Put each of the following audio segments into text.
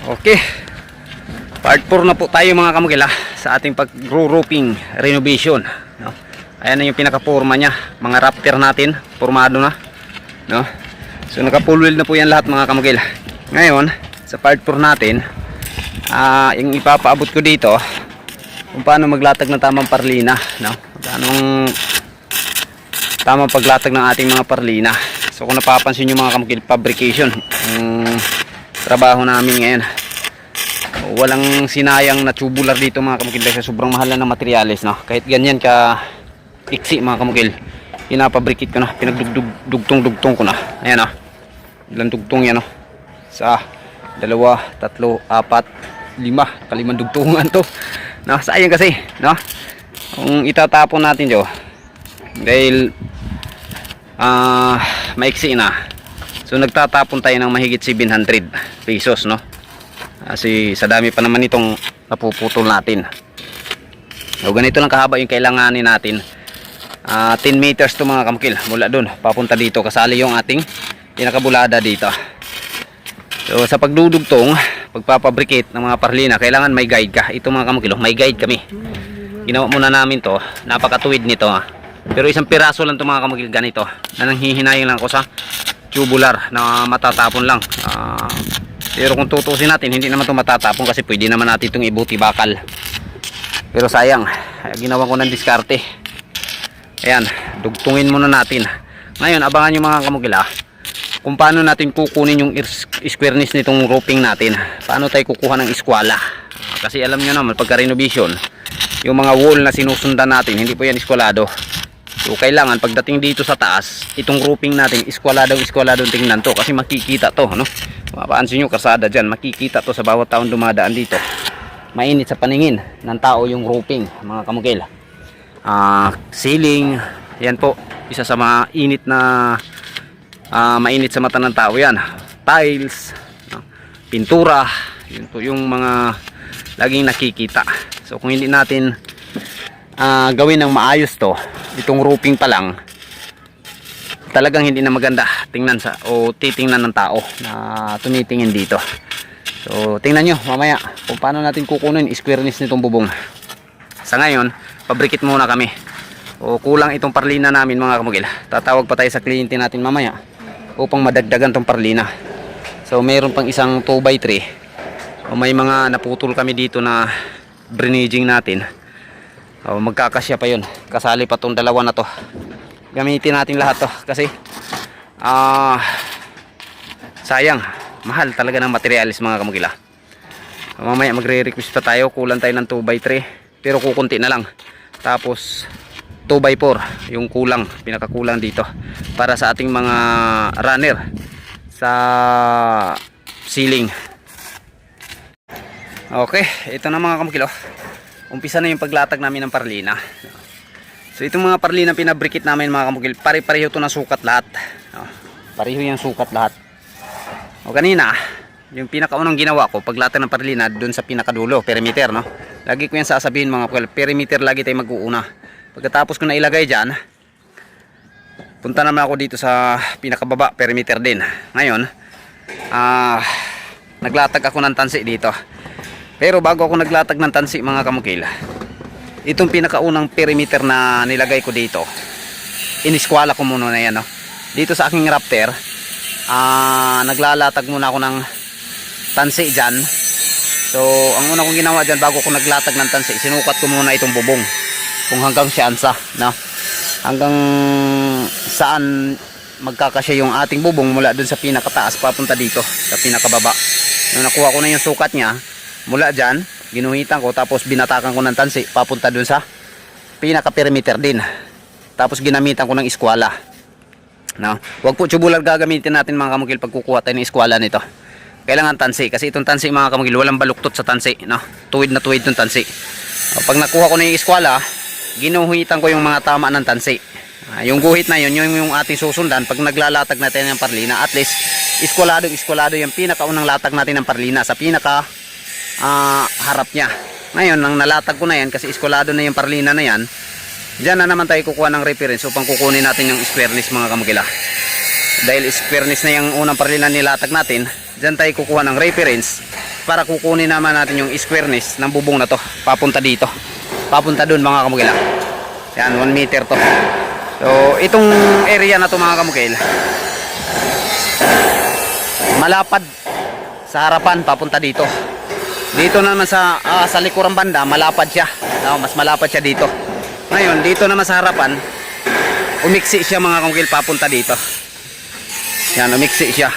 Okay, part 4 na po tayo mga kamukila sa ating pag-roofing renovation, no? Ayan na yung pinaka-forma nya, mga rafter natin, formado na, no? So naka-full wheel na po yan lahat mga kamukila. Ngayon, sa part 4 natin, yung ipapaabot ko dito kung paano maglatag ng tamang parlina, no? Anong tamang paglatag ng ating mga parlina. So kung napapansin nyo mga kamukila, fabrication trabaho namin ngayon, walang sinayang na tubular dito mga kamukil kasi sobrang mahal na ng materials, no? Kahit ganyan ka iksi mga kamukil, pinapabrikit ko na, pinagdugtong ko na. Ayan, no? Ilang dugtong yan, no? Sa 2, 3, 4, 5, kalimang dugtungan to, no? Sayang kasi, no? Kung itatapon natin dyo dahil maiksi na, so nagtatapon tayo ng mahigit 700 pesos, no? Kasi sa dami pa naman itong napuputol natin. So ganito lang kahaba yung kailanganin natin. 10 meters to mga kamukil, mula dun papunta dito, kasali yung ating pinakabulada dito. So sa pagdudugtong, pagpapabricate ng mga parlina, kailangan may guide ka. Ito mga kamukil, may guide kami. Ginawa muna namin to, napakatuwid nito, pero isang piraso lang to mga kamukil, ganito na nanghihinayang lang ako sa tubular na matatapon lang. Pero kung tutusin natin, hindi naman ito matatapon kasi pwede naman natin itong ibuti bakal. Pero sayang, ginawa ko ng diskarte. Ayan, dugtungin muna natin. Ngayon, abangan nyo mga kamukila kung paano natin kukunin yung squareness nitong roofing natin. Paano tayo kukuha ng eskwala. Kasi alam nyo naman, pagka renovation, yung mga wall na sinusundan natin, hindi po yan eskwalado. So kailangan pagdating dito sa taas, itong roofing natin eskwalado tingnan to, kasi makikita to, no? Mapapansin nyo, kasada dyan, makikita to sa bawat taon dumadaan dito. Mainit sa paningin ng tao yung roofing mga kamukil. Ceiling, yan po, isa sa mainit na mainit sa mata ng tao yan. Tiles, pintura, yun po yung mga laging nakikita. So kung hindi natin gawin ng maayos to, itong roofing pa lang, talagang hindi na maganda tingnan sa o titingnan ng tao na tumitingin dito. So tingnan nyo mamaya kung paano natin kukunin squareness nitong bubong. Sa ngayon, pabrikit muna kami. O kulang itong parlina namin mga kamukil. Tatawag pa tayo sa kliyente natin mamaya upang madagdagan tong parlina. So mayroon pang isang 2x3. O may mga naputol kami dito na drenaging natin. O magkakasya pa yun. Kasali pa tong dalawa na to. Gamitin natin lahat to kasi sayang, mahal talaga ng materialis mga kamukila. Mamaya magre-request pa tayo, kulang tayo ng 2x3 pero kukunti na lang, tapos 2x4 yung kulang, pinakakulang dito para sa ating mga runner sa ceiling. Okay, ito na mga kamukila, umpisa na yung paglatag namin ng parlina. So itong mga parlina pinabrikit namin mga kamukil, pare-pareho ito na sukat lahat. Pareho yung sukat lahat. O kanina, yung pinakaunang ginawa ko, paglatag ng parlina doon sa pinakadulo, perimeter, no? Lagi ko yan sasabihin mga kamukil, perimeter lagi tayo mag-uuna. Pagkatapos ko na ilagay dyan, punta naman ako dito sa pinakababa, perimeter din. Ngayon, naglatag ako ng tansi dito. Pero bago ako naglatag ng tansi mga kamukil, itong pinakaunang perimeter na nilagay ko dito, iniskwala ko muna na yan, no? Dito sa aking rafter, naglalatag muna ako ng tansi dyan. So ang una kong ginawa dyan, bago ko naglatag ng tansi, sinukat ko muna itong bubong kung hanggang siyansa, no? Hanggang saan magkakasya yung ating bubong mula dun sa pinakataas papunta dito sa pinakababa. Nung nakuha ko na yung sukat nya, mula dyan ginuhitan ko, tapos binatakan ko ng tansi papunta dun sa pinaka perimeter din, tapos ginamitan ko ng eskwala, no? Huwag po tubular gagamitin natin mga kamukil pag kukuha tayo ng eskwala nito. Kailangan tansi, kasi itong tansi mga kamukil, walang baluktot sa tansi, no? Tuwid na tuwid itong tansi. Pag nakuha ko na yung eskwala, ginuhitan ko yung mga tama ng tansi. Yung guhit na yun, yung ating susundan pag naglalatag natin ng parlina. At least eskwalado yung pinakaunang latag natin ng parlina sa pinaka harap nya. Ngayon, nang nalatag ko na yan, kasi eskwalado na yung parlina na yan, dyan na naman tayo kukuha ng reference upang kukunin natin yung squareness mga kamukila. Dahil squareness na yung unang parlina nilatag natin, dyan tayo kukuha ng reference para kukunin naman natin yung squareness ng bubong na to papunta dito, papunta dun mga kamukil. Yan, 1 meter to. So itong area na to mga kamukil, malapad sa harapan papunta dito. Dito naman sa likurang banda malapad siya, no? Mas malapad siya dito. Ngayon dito naman sa harapan umiksi siya mga kamukil papunta dito. Yan, umiksi siya,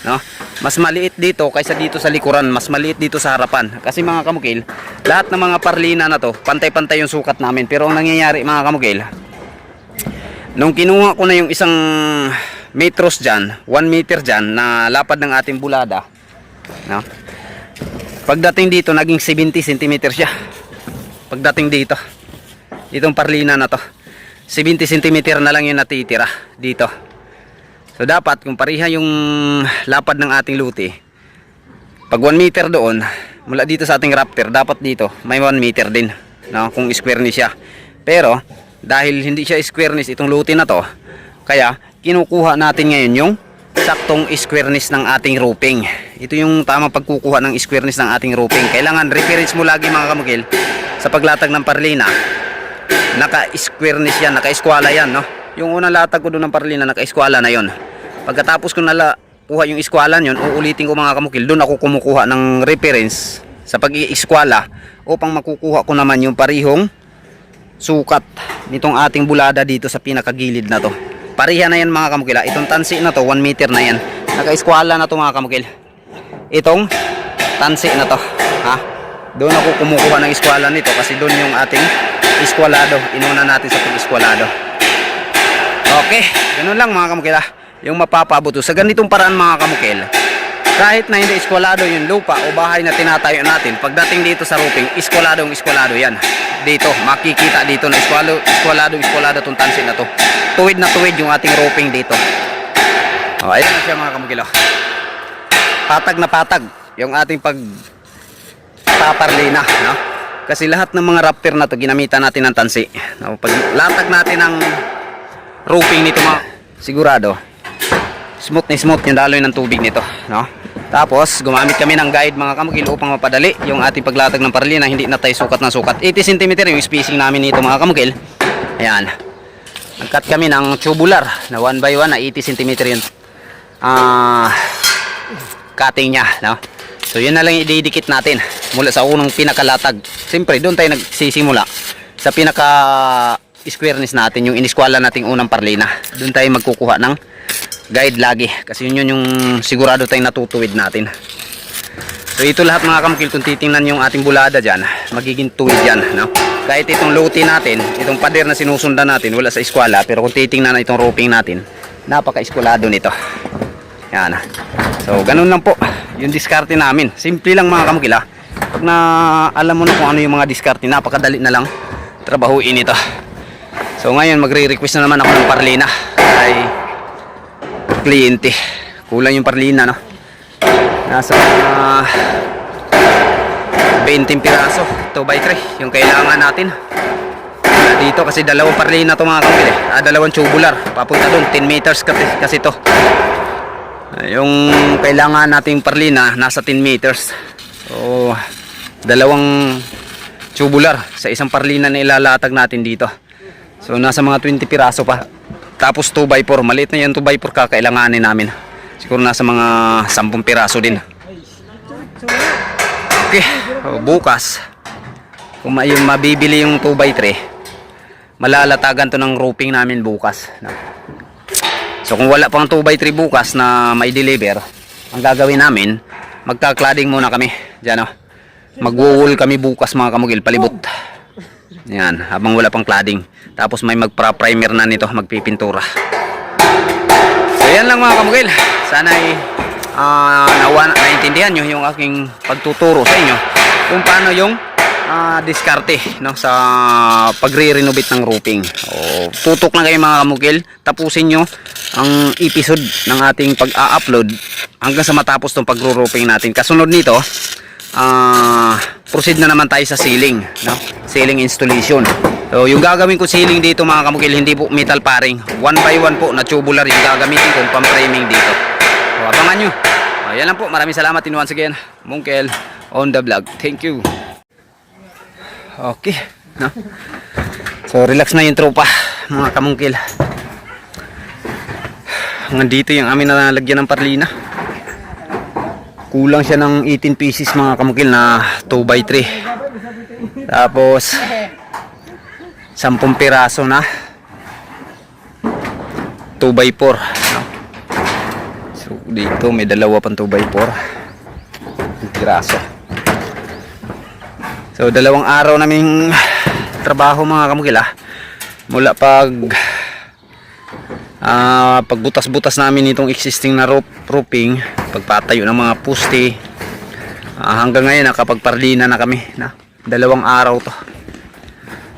no? Mas maliit dito kaysa dito sa likuran, mas maliit dito sa harapan. Kasi mga kamukil, lahat ng mga parlina na to pantay-pantay yung sukat namin. Pero ang nangyayari mga kamukil, nung kinuha ko na yung isang metros dyan, 1 meter dyan na lapad ng ating bulada, no? Pagdating dito naging 70 cm siya. Pagdating dito, itong parlina na to, 70 cm na lang yung natitira dito. So dapat kung pareha yung lapad ng ating luti, pag 1 meter doon mula dito sa ating raptor, dapat dito may 1 meter din, no? Kung squareness siya. Pero dahil hindi siya squareness itong luti na to, kaya kinukuha natin ngayon yung saktong squareness ng ating roofing. Ito yung tamang pagkukuha ng squareness ng ating roofing. Kailangan reference mo lagi mga kamukil sa paglatag ng parlina, naka-squareness yan, naka-eskwala yan, no? Yung unang latag ko doon ng parlina, naka-eskwala na yon. Pagkatapos ko kuha yung iskwalan yon, uulitin ko mga kamukil, doon ako kumukuha ng reference sa pag-iiskwala upang makukuha ko naman yung parihong sukat nitong ating bulada dito sa pinakagilid na to. Pariha na yan mga kamukil. Itong tansi na to 1 meter na yan, naka-eskwala na to mga kamukil. Itong tansi na to, ha? Doon ako kumukuha ng eskwala nito kasi doon yung ating iskwalado, inuna natin sa pag-iskwalado. Okay, ganun lang mga kamukil, yung mapapabuto sa ganitong paraan mga kamukil. Kahit na hindi iskwalado yung lupa o bahay na tinatayo natin, pagdating dito sa roofing, iskwalado yan. Dito, makikita dito na iskwalado itong tansi na to. Tuwid na tuwid yung ating roofing dito. O, ayan na siya mga kamukil. Patag na patag yung ating pagpaparlina, no? Kasi lahat ng mga raptor na to ginamitan natin ng tansi, no? Pag latag natin ng roofing nito mga sigurado smooth yung daloy ng tubig nito, no? Tapos gumamit kami ng guide mga kamukil upang mapadali yung ating paglatag ng parlina, hindi na tayo sukat na sukat. 80 cm yung spacing namin nito mga kamukil. Ayan, nagcut kami ng tubular na 1 by 1 na 80 cm yung cutting nya, no? So yun na lang ididikit natin mula sa unang pinakalatag. Siyempre doon tayo nagsisimula sa pinaka squareness natin, yung iniskwala nating unang parlina. Doon tayo magkukuha ng guide lagi kasi yun yung sigurado tayong natutuwid natin. So ito lahat mga kamukil, kung titingnan yung ating bulada dyan, magiging tuwid yan, no? Kahit itong luti natin, itong pader na sinusundan natin wala sa eskwala, pero kung titingnan na itong roofing natin, napaka-eskwalado nito. Yan. So ganun lang po yung diskarte namin. Simple lang mga kamukil, ha? Pag na alam mo na kung ano yung mga diskarte, napakadali na lang trabahuin ito. So ngayon magre-request na naman ako ng parlina kay kliyente. Kulang yung parlina, no? Nasa 20 piraso 2x3 yung kailangan natin dito kasi dalawang parlina to mga kamukil, dalawang tubular papunta doon 10 meters kasi to. Yung kailangan nating parlina nasa 10 meters. So dalawang tubular sa isang parlina na ilalatag natin dito. So nasa mga 20 piraso pa. Tapos 2x4, maliit na yan 2x4 kakailanganin namin. Siguro nasa mga 10 piraso din. Okay, bukas kung yung mabibili yung 2x3, malalatagan to ng roofing namin bukas. So kung wala pang 2x3 bukas na may deliver, ang gagawin namin, magka-cladding muna kami dyan, oh. Mag-wool kami bukas mga kamukil, palibot. Yan, habang wala pang cladding. Tapos may magpa-primer na nito, magpipintura. So yan lang mga kamukil. Sana ay naintindihan nyo yung aking pagtuturo sa inyo kung paano yung diskarte, no, sa pagre-renovate ng roofing. Tutok lang kayo mga kamukil. Tapusin nyo ang episode ng ating pag-a-upload hanggang sa matapos tong pagro-roofing natin. Kasunod nito, proceed na naman tayo sa ceiling, no? Ceiling installation. So yung gagawin ko ceiling dito mga kamukil, hindi po metal paring, 1 by 1 po na tubular yung gagamitin kong pang-framing dito. So abangan nyo. yan lang po. Maraming salamat din once again. Mungkel on the vlog. Thank you. Okay. No? So relax na yung tropa, mga kamungkil. Nandito yung amin na nalagyan ng parlina. Kulang siya ng 18 pieces mga kamungkil na 2x3. Tapos 10 piraso na 2x4. No? So dito may dalawa pang 2x4 piraso. So dalawang araw naming trabaho mga kamukil mula pagbutas-butas namin itong existing na roofing, pagpatayo ng mga puste, hanggang ngayon nakapagparlina na kami na dalawang araw to.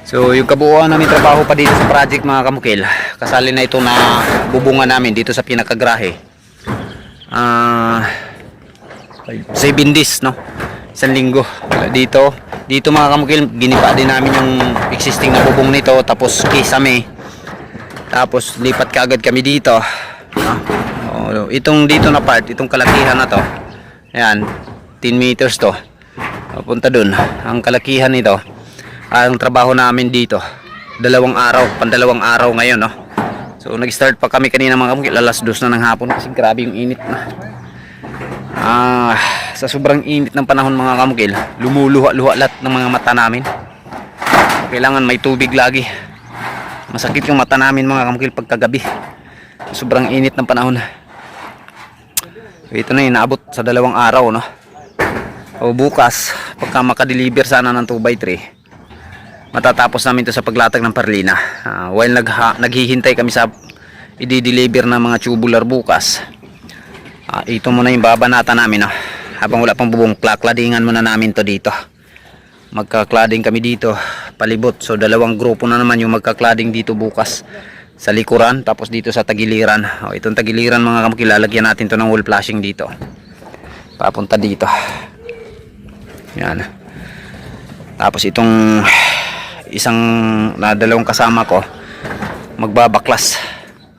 So yung kabuuan namin trabaho pa dito sa project mga kamukil, kasali na ito na bubungan namin dito sa pinakagrahe, 7 days, no, 1 linggo dito mga kamukil. Ginipa din namin yung existing na bubong nito, tapos kisame, tapos lipat kaagad kami dito, no? Itong dito na part, itong kalakihan na to, ayan, 10 meters to papunta dun. Ang kalakihan nito, ang trabaho namin dito pandalawang araw ngayon, no? So nag-start pa kami kanina mga kamukil, alas 2 na ng hapon kasi grabe yung init na. Sa sobrang init ng panahon mga kamukil, lumuluha-luha lahat ng mga mata namin. Kailangan may tubig lagi. Masakit yung mata namin mga kamukil pagkagabi, sobrang init ng panahon. Ito na yung naabot sa 2 araw, no? O bukas pagka makadeliver sana ng 2x3, matatapos namin to sa paglatag ng parlina. While naghihintay kami sa i-deliver ng mga tubular bukas, ito muna yung babanata namin, no? Habang wala pang bubong, claddingan muna namin to dito. Magka-cladding kami dito palibot. So 2 grupo na naman yung magka-cladding dito bukas sa likuran, tapos dito sa tagiliran. Itong tagiliran mga kamukil, lalagyan natin to ng wall flashing dito papunta dito, yan. Tapos itong isang na 2 kasama ko magbabaklas.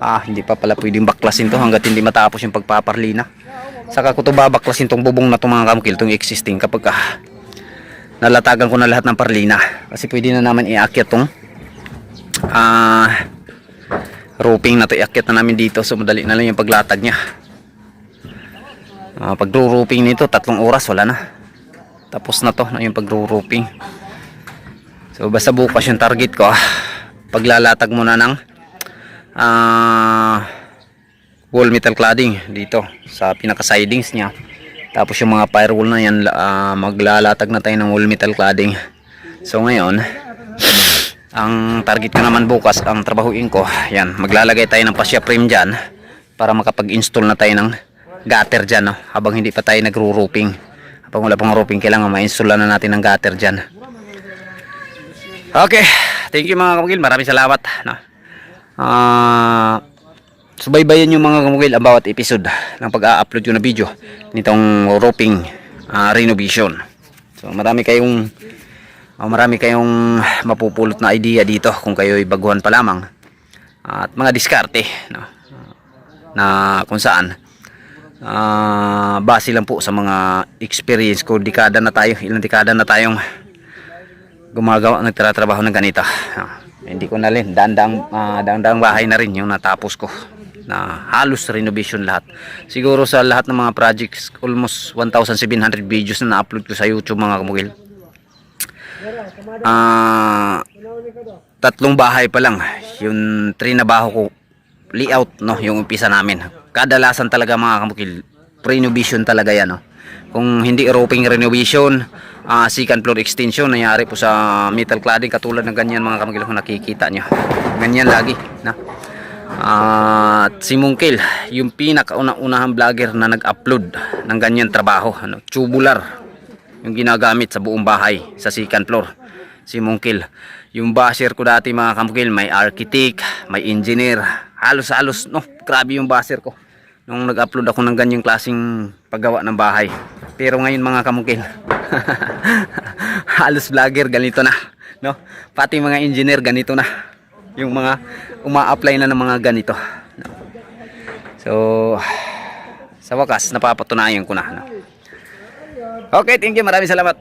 Hindi pa pala pwedeng baklasin to hanggat hindi matapos yung pagpaparlina. Saka ko to babaklasin tong bubong na to mga kamukil, tong existing, kapag nalatagan ko na lahat ng parlina, kasi pwede na naman iakyat tong roofing na to, iakyat na namin dito. So madali na lang yung paglatag nya. Pag-roofing nito 3 oras wala na, tapos na to na yung pag-roofing. So basta bukas yung target ko, paglalatag muna ng wall metal cladding dito sa pinaka sidings nya. Tapos yung mga firewall na yan, maglalatag na tayo ng wall metal cladding. So ngayon, ang target ko naman bukas, ang trabahuin ko, yan, maglalagay tayo ng fascia frame dyan para makapag-install na tayo ng gutter dyan, no? Habang hindi pa tayo nagro-roofing, habang wala pang roofing, kailangan ma-install na natin ng gutter dyan. Okay, thank you mga kamukil, maraming salamat, no? Subaybayan yung mga kamukil ang bawat episode ng pag-a-upload yung na video nitong roofing renovation. So marami kayong mapupulot na idea dito kung kayo'y baguhan pa lamang, at mga diskarte, no? Na kung saan base lang po sa mga experience ko. Ilang dekada na tayong nagtatrabaho ng ganito. Hindi ko na rin daang bahay na rin yung natapos ko, na halos renovation lahat. Siguro sa lahat ng mga projects, almost 1,700 videos na na-upload ko sa YouTube mga kamukil, 3 bahay pa lang yung trinabaho ko layout, no, yung umpisa namin. Kadalasan talaga mga kamukil, renovation talaga yan, no? Kung hindi roofing renovation, second floor extension, nangyari po sa metal cladding, katulad ng ganyan mga kamukil kung nakikita nyo, ganyan lagi, na si Mungkel, yung pinakauna-unahang vlogger na nag-upload ng ganyan trabaho, ano, tubular yung ginagamit sa buong bahay sa second floor, si Mungkel. Yung basher ko dati mga kamukil, may architect, may engineer, halos, no, grabe yung basher ko nung nag-upload ako ng ganyang klaseng paggawa ng bahay. Pero ngayon mga kamukil, halos vlogger ganito na, no, pati mga engineer ganito na, yung mga uma-apply na ng mga ganito. So Sa wakas, napapatunayan ko na. No? Okay, thank you. Maraming salamat.